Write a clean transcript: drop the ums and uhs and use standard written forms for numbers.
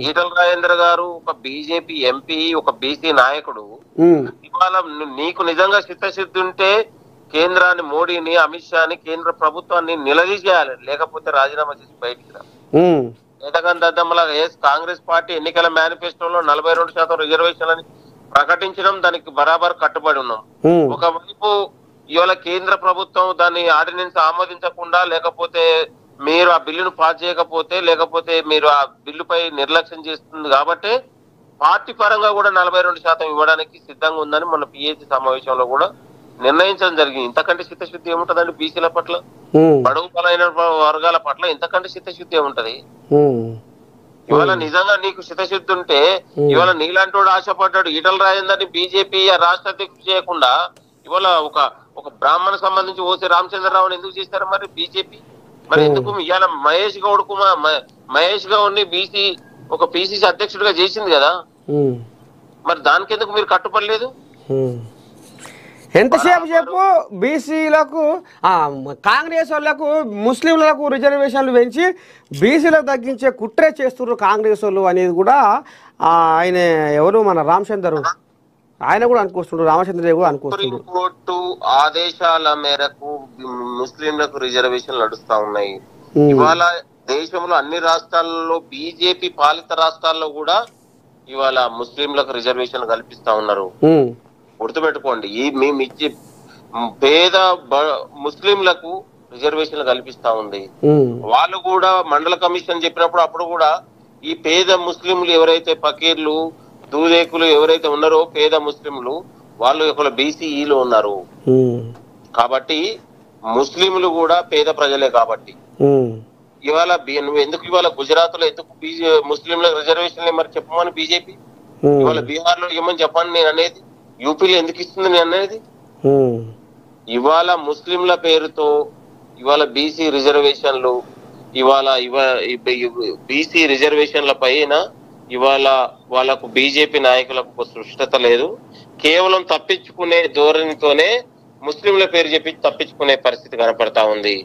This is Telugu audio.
ఈటల రాజేంద్ర గారు ఒక బీజేపీ ఎంపీ, ఒక బీసీ నాయకుడు. ఇవాళ నీకు నిజంగా చిత్తశుద్ధి ఉంటే కేంద్రాన్ని, మోడీని, అమిత్ షాని, కేంద్ర ప్రభుత్వాన్ని నిలదీసేయాలి. లేకపోతే రాజీనామా చేసి బయటికి రా. ఏటగందమ్మల కాంగ్రెస్ పార్టీ ఎన్నికల మేనిఫెస్టోలో 42% రిజర్వేషన్లని ప్రకటించడం, దానికి బరాబర్ కట్టుబడి ఉన్నాం. ఒకవైపు ఇవాళ కేంద్ర ప్రభుత్వం దాన్ని ఆర్డినెన్స్ ఆమోదించకుండా, లేకపోతే మీరు ఆ బిల్లును పాస్ చేయకపోతే, లేకపోతే మీరు ఆ బిల్లుపై నిర్లక్ష్యం చేస్తుంది కాబట్టి పార్టీ పరంగా కూడా 42% ఇవ్వడానికి సిద్ధంగా ఉందని మొన్న పిఏసీ సమావేశంలో కూడా నిర్ణయించడం జరిగింది. ఇంతకంటే చిత్తశుద్ధి ఏముంటదండి బీసీల పట్ల, బడుగు బలైన వర్గాల పట్ల ఇంతకంటే చిత్తశుద్ధి ఏముంటది? ఇవాళ నిజంగా నీకు చిత్తశుద్ధి ఉంటే ఇవాళ నీలాంటి వాడు ఆశపడ్డాడు ఈటల రాజేందర్ని బీజేపీ రాష్ట్ర అధ్యక్షుడు చేయకుండా ఇవాళ ఒక బ్రాహ్మణ సంబంధించి ఓసీ రామచంద్రరావుని ఎందుకు చేశారు మరి బీజేపీ? మరి ఎందుకు ఇవాళ మహేష్ గౌడ్ని ఒక పిసిసి అధ్యక్షుడిగా చేసింది కదా, మరి దానికి ఎందుకు మీరు కట్టుపడలేదు? ఎంతసేపు చెప్పు బీసీలకు, కాంగ్రెస్ వాళ్ళకు, ముస్లింలకు రిజర్వేషన్లు పెంచి బీసీలకు తగ్గించే కుట్రే చేస్తున్నారు కాంగ్రెస్ వాళ్ళు అనేది కూడా ఆయన ఎవరు మన రామచంద్ర ఆయన కూడా అనుకొస్తుండ్రు, రామచంద్రరావు కూడా అనుకొస్తుండ్రు. సుప్రీంకోర్టు ఆదేశాల మేరకు ముస్లింలకు రిజర్వేషన్లు నడుస్తా ఉన్నాయి. ఇవాళ దేశంలో అన్ని రాష్ట్రాల్లో, బీజేపీ పాలిత రాష్ట్రాల్లో కూడా ఇవాళ ముస్లింలకు రిజర్వేషన్లు కల్పిస్తా ఉన్నారు. గుర్తుపెట్టుకోండి, మేము ఇచ్చే పేద ముస్లింలకు రిజర్వేషన్లు కల్పిస్తా ఉంది. వాళ్ళు కూడా మండల కమిషన్ చెప్పినప్పుడు అప్పుడు కూడా ఈ పేద ముస్లింలు ఎవరైతే ఫకీర్లు, దూదేకులు ఎవరైతే ఉన్నారో పేద ముస్లింలు, వాళ్ళు ఒక బీసీఈలో ఉన్నారు. కాబట్టి ముస్లింలు కూడా పేద ప్రజలే. కాబట్టి ఇవాళ నువ్వు ఎందుకు ఇవాళ గుజరాత్ లో ఎందుకు ముస్లింలకు రిజర్వేషన్ మరి చెప్పమని బీజేపీ, ఇవాళ బీహార్ లో ఏమని చెప్పండి నేను అనేది, యూపీలో ఎందుకు ఇస్తుంది నేను అనేది. ఇవాళ ముస్లింల పేరుతో ఇవాళ బీసీ రిజర్వేషన్లు, ఇవాళ బీసీ రిజర్వేషన్ల పైన ఇవాళ వాళ్ళకు బీజేపీ నాయకులకు స్పష్టత లేదు. కేవలం తప్పించుకునే ధోరణితోనే ముస్లింల పేరు చెప్పి తప్పించుకునే పరిస్థితి కనపడతా ఉంది.